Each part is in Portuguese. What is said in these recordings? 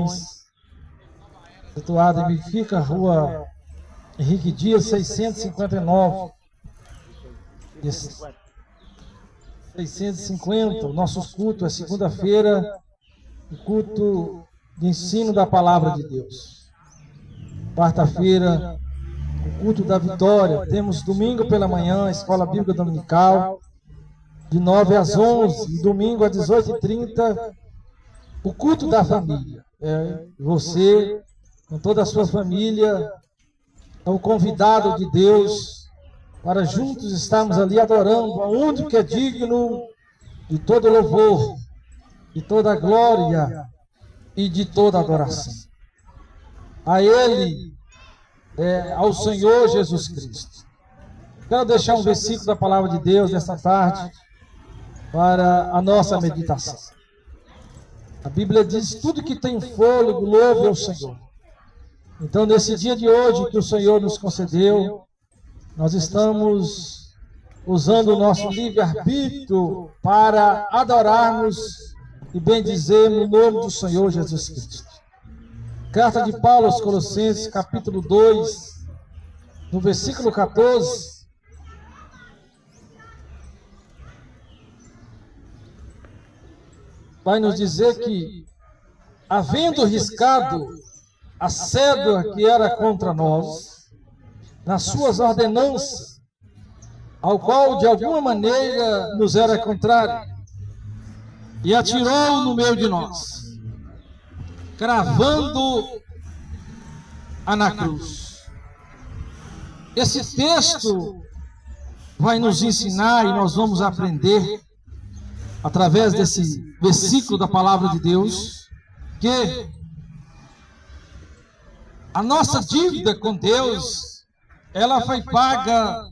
Missões, situado em Benfica, Rua Henrique Dias, 659. 650. O nosso culto é segunda-feira, o culto de ensino da Palavra de Deus. Quarta-feira, o culto da vitória. Temos domingo pela manhã, a Escola Bíblica Dominical, de 9 às 11, e domingo às 18h30, o culto da família. Você, com toda a sua família, é o convidado de Deus para juntos estarmos ali adorando a único que é digno de todo louvor, de toda glória e de toda adoração. A Ele, ao Senhor Jesus Cristo. Quero deixar um versículo da Palavra de Deus nesta tarde para a nossa meditação. A Bíblia diz: tudo que tem fôlego, louve ao Senhor. Então, nesse dia de hoje que o Senhor nos concedeu, nós estamos usando o nosso livre-arbítrio para adorarmos e bendizermos o nome do Senhor Jesus Cristo. Carta de Paulo aos Colossenses, capítulo 2, no versículo 14. Vai nos dizer que, havendo riscado a cédula que era contra nós, nas suas ordenanças, ao qual de alguma maneira nos era contrário, e atirou no meio de nós, cravando-a na cruz. Esse texto vai nos ensinar, e nós vamos aprender, através desse versículo da Palavra de Deus, que a nossa dívida com Deus, ela foi paga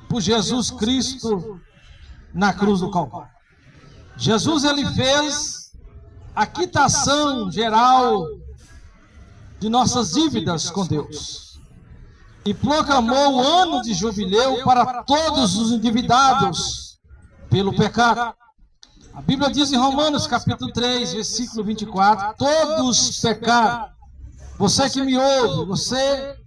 por Jesus Cristo na cruz do Calvário. Jesus, ele fez a quitação geral de nossas dívidas com Deus e proclamou o ano de jubileu para todos os endividados pelo pecado. A Bíblia diz em Romanos capítulo 3, versículo 24, todos pecaram. Você que me ouve, você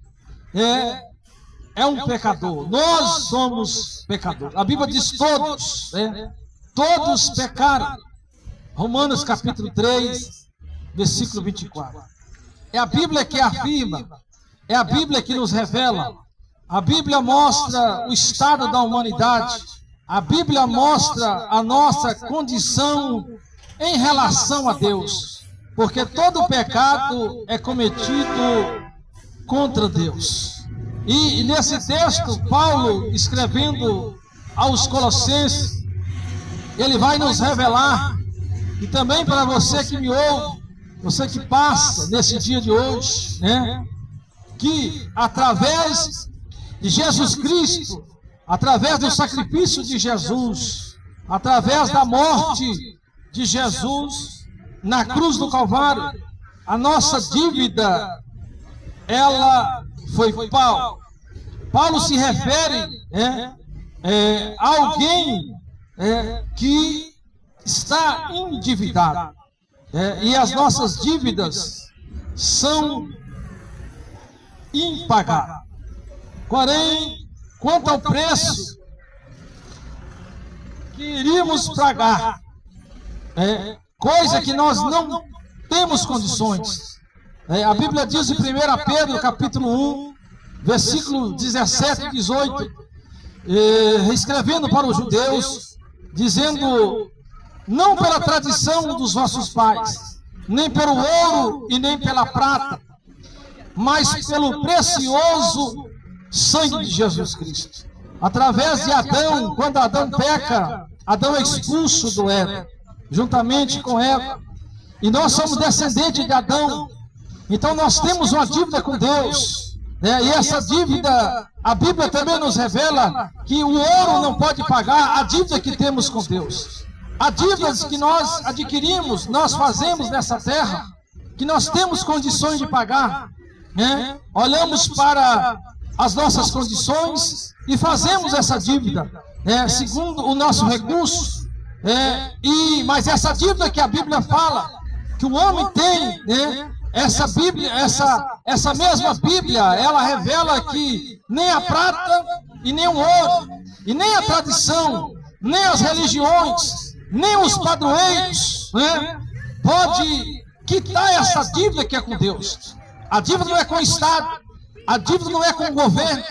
é um pecador. Nós somos pecadores. A Bíblia diz todos, todos pecaram. Romanos capítulo 3, versículo 24. É a Bíblia que afirma, é a Bíblia que nos revela. A Bíblia mostra o estado da humanidade. A Bíblia mostra a nossa condição em relação a Deus, porque todo pecado é cometido contra Deus. E nesse texto, Paulo, escrevendo aos Colossenses, ele vai nos revelar, e também para você que me ouve, você que passa nesse dia de hoje, que através de Jesus Cristo, através do sacrifício de Jesus, através da morte de Jesus na cruz do Calvário, a nossa dívida, ela foi paga. Paulo se refere a alguém que está endividado, e as nossas dívidas são impagáveis. Porém, quanto ao preço que iríamos pagar, coisa que nós não temos condições. A Bíblia diz em 1 Pedro, capítulo 1, versículo 17 e 18, escrevendo para os judeus, dizendo: não pela tradição dos vossos pais, nem pelo ouro e nem pela prata, mas pelo precioso sangue de Jesus Cristo. Através de Adão, quando Adão peca, Adão é expulso do Éden, juntamente com Eva. E nós somos descendentes de Adão. Então nós temos uma dívida com Deus. E essa dívida, a Bíblia também nos revela que o ouro não pode pagar a dívida que temos com Deus. A dívida que nós adquirimos, nós fazemos nessa terra, que nós temos condições de pagar. Olhamos para as nossas condições e fazemos essa dívida, segundo o nosso recurso, mas essa dívida que a Bíblia fala que o homem tem, né? Essa Bíblia, essa mesma Bíblia, ela revela que nem a prata e nem o ouro, e nem a tradição, nem as religiões, nem os padroeiros, né, pode quitar essa dívida que é com Deus. A dívida não é com o Estado, a dívida não é com o governo,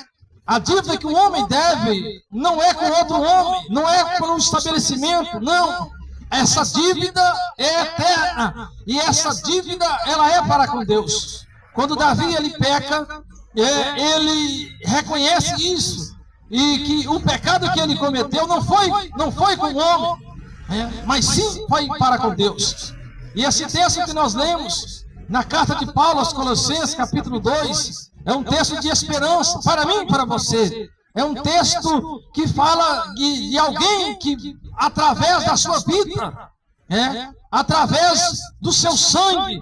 a dívida que o homem deve não é com outro homem, não é por um estabelecimento, não. Essa dívida é eterna, e essa dívida ela é para com Deus. Quando Davi ele peca, ele reconhece isso, e que o pecado que ele cometeu não foi com o homem, mas sim foi para com Deus. E esse texto que nós lemos na carta de Paulo aos Colossenses, capítulo 2, é um texto de esperança para mim e para você. É um texto que fala de alguém que, através da sua vida, através do seu sangue,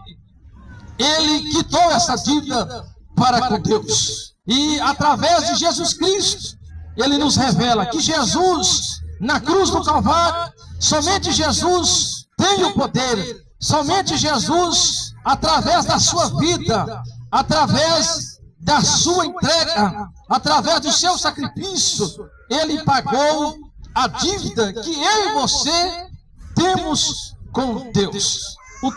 ele quitou essa dívida para com Deus. E através de Jesus Cristo, ele nos revela que Jesus, na cruz do Calvário, somente Jesus tem o poder, somente Jesus, através da sua vida, através da sua entrega, através do seu sacrifício, ele pagou a dívida que eu e você temos com Deus. O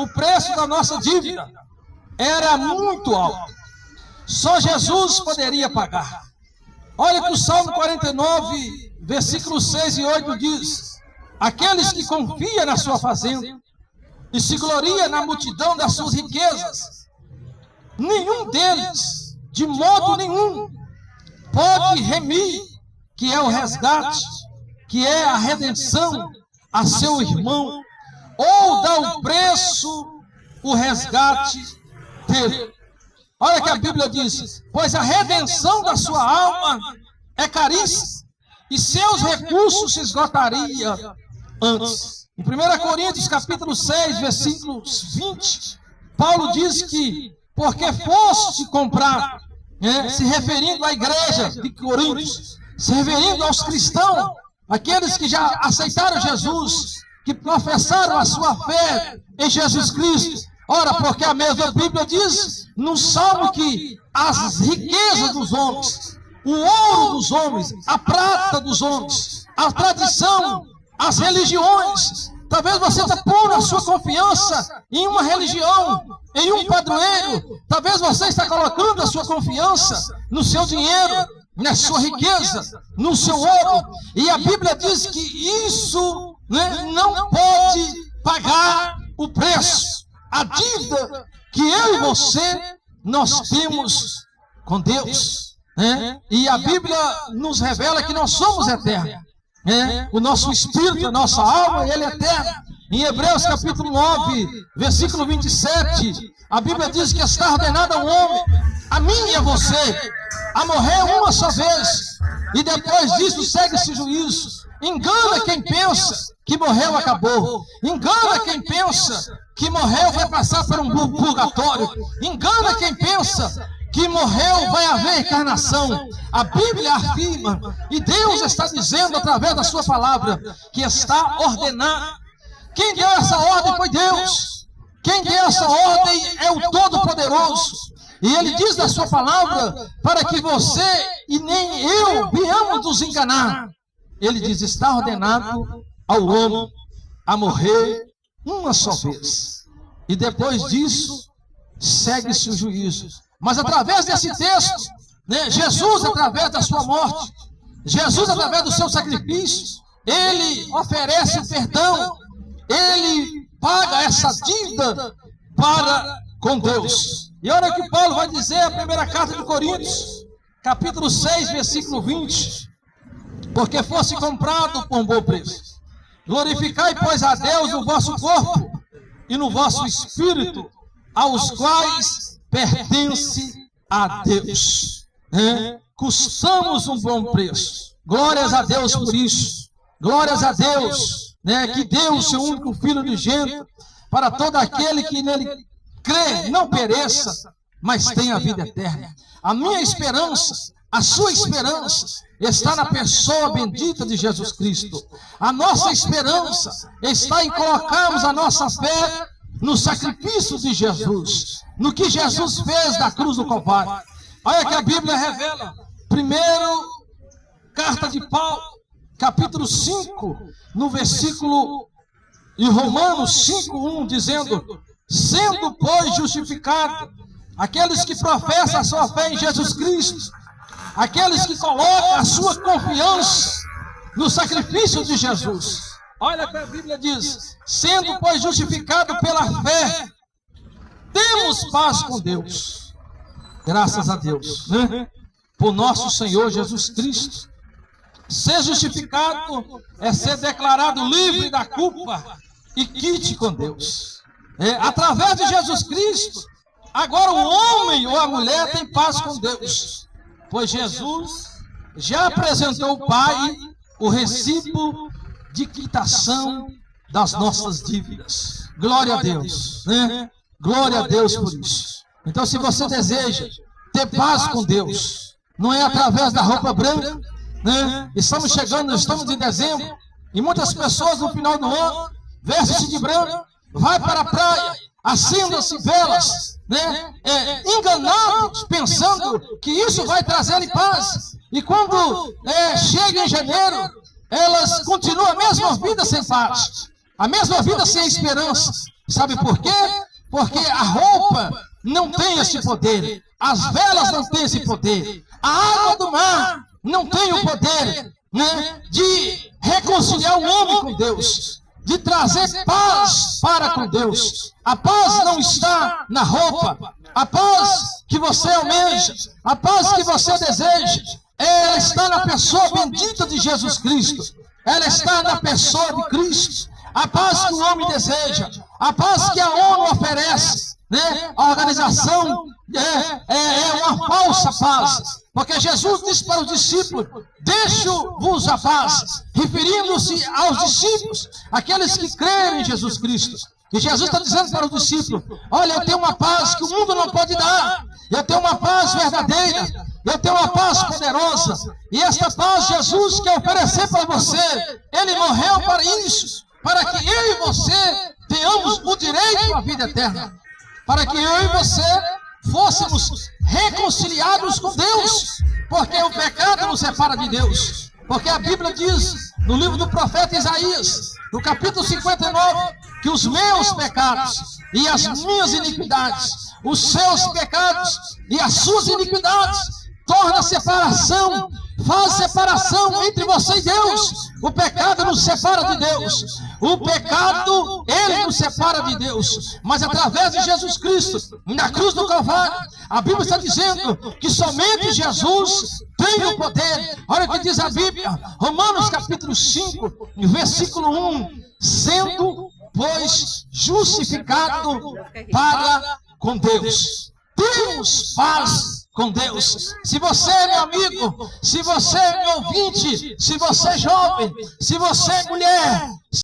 preço da nossa dívida era muito alto. Só Jesus poderia pagar. Olha que o Salmo 49, versículos 6 e 8 diz: aqueles que confiam na sua fazenda e se gloriam na multidão das suas riquezas, nenhum deles, de modo nenhum, pode remir, que é o resgate, que é a redenção a seu irmão, ou dar o preço, o resgate dele. Olha que a Bíblia diz: pois a redenção da sua alma é caríssima, e seus recursos se esgotariam antes. Em 1 Coríntios capítulo 6, versículos 20, Paulo diz que porque foste comprado, se referindo à igreja de Coríntios, se referindo aos cristãos, aqueles que já aceitaram Jesus, que professaram a sua fé em Jesus Cristo. Ora, porque a mesma Bíblia diz no Salmo que as riquezas dos homens, o ouro dos homens, a prata dos homens, a tradição, as religiões, talvez você está pondo a sua confiança em uma religião, em um padroeiro, talvez você está colocando a sua confiança no seu dinheiro, na sua riqueza, no seu ouro, e a Bíblia diz que isso não pode pagar o preço, a dívida que eu e você, nós temos com Deus, e a Bíblia nos revela que nós somos eternos, o nosso espírito, a nossa alma, ele é eterno. Em Hebreus capítulo 9, versículo 27, a Bíblia diz que está ordenado ao homem, a mim e a você, a morrer uma só vez, e depois disso segue-se juízo. Engana quem pensa que morreu, acabou. Engana quem pensa que morreu, vai passar por um purgatório. Engana quem pensa que morreu, vai haver encarnação. A Bíblia afirma, e Deus está dizendo através da sua palavra, que está ordenado. Quem deu essa ordem foi Deus. Quem deu essa ordem é o Todo-Poderoso. E Ele diz na sua palavra, para que você e nem eu venhamos nos enganar. Ele diz, está ordenado ao homem a morrer uma só vez. E depois disso, segue-se o juízo. Mas através desse texto, Jesus, através da sua morte, Jesus, através do seu sacrifício, Ele oferece o perdão, Ele paga essa dívida para com Deus. E olha o que Paulo vai dizer na primeira carta de Coríntios, capítulo 6, versículo 20. Porque fosse comprado por um bom preço. Glorificai, pois, a Deus no vosso corpo e no vosso espírito, aos quais pertence a Deus. Custamos um bom preço. Glórias a Deus por isso. Glórias a Deus, que deu o seu único Filho unigênito para todo aquele que nele crê, não pereça, mas tenha a vida eterna. A minha esperança, A sua esperança está na pessoa bendita de Jesus Cristo. A nossa esperança está em colocarmos a nossa fé no sacrifício de Jesus, no que Jesus fez na cruz do Calvário. Olha que a Bíblia revela. Primeiro, carta de Paulo, capítulo 5, no versículo, em Romanos 5:1, dizendo: sendo, pois, justificado aqueles que professam a sua fé em Jesus Cristo, aqueles que colocam a sua confiança no sacrifício de Jesus. Olha o que a Bíblia diz: sendo, pois, justificado pela fé, temos paz com Deus. Graças a Deus, né? Por nosso Senhor Jesus Cristo. Ser justificado é ser declarado livre da culpa e quite com Deus. Através de Jesus Cristo, agora o homem ou a mulher tem paz com Deus, pois Jesus já apresentou ao Pai o recibo de quitação das nossas dívidas. Glória a Deus, né? Glória a Deus por isso. Então, se você deseja ter paz com Deus, não é através da roupa branca, né? Estamos chegando, estamos em dezembro, e muitas pessoas no final do ano vestem-se de branco, vai para a praia, acendam-se velas, né? Enganados, pensando que isso vai trazer paz. E quando chega em janeiro, elas continuam a mesma vida sem paz, a mesma vida sem esperança. Sabe por quê? Porque a roupa não tem esse poder, as velas não têm esse poder, a água do mar não tem o poder, né, de reconciliar o homem com Deus, de trazer paz para com Deus. A paz não está na roupa. A paz que você almeja, a paz que você deseja, ela está na pessoa bendita de Jesus Cristo. Ela está na pessoa de Cristo. A paz que o homem deseja, a paz que a ONU oferece, né? A organização é uma falsa paz, porque Jesus disse para os discípulos: deixo-vos a paz, referindo-se aos discípulos, aqueles que creem em Jesus Cristo. E Jesus está dizendo para os discípulos: olha, eu tenho uma paz que o mundo não pode dar, eu tenho uma paz verdadeira, eu tenho uma paz poderosa, e esta paz Jesus quer oferecer para você. Ele morreu para isso, para que eu e você tenhamos o direito à vida eterna, para que eu e você fôssemos reconciliados com Deus, porque o pecado nos separa de Deus. Porque a Bíblia diz no livro do profeta Isaías, no capítulo 59, que os meus pecados e as minhas iniquidades, os seus pecados e as suas iniquidades, torna separação, faz separação entre você e Deus. O pecado nos separa de Deus. O pecado, ele nos separa de Deus. Mas através de Jesus Cristo, na cruz do Calvário, a Bíblia está dizendo que somente Jesus tem o poder. Olha o que diz a Bíblia, Romanos capítulo 5, versículo 1. Sendo, pois, justificado para com Deus. Temos paz com Deus. Se você é meu amigo, se você é meu ouvinte, se você é jovem, se você é mulher,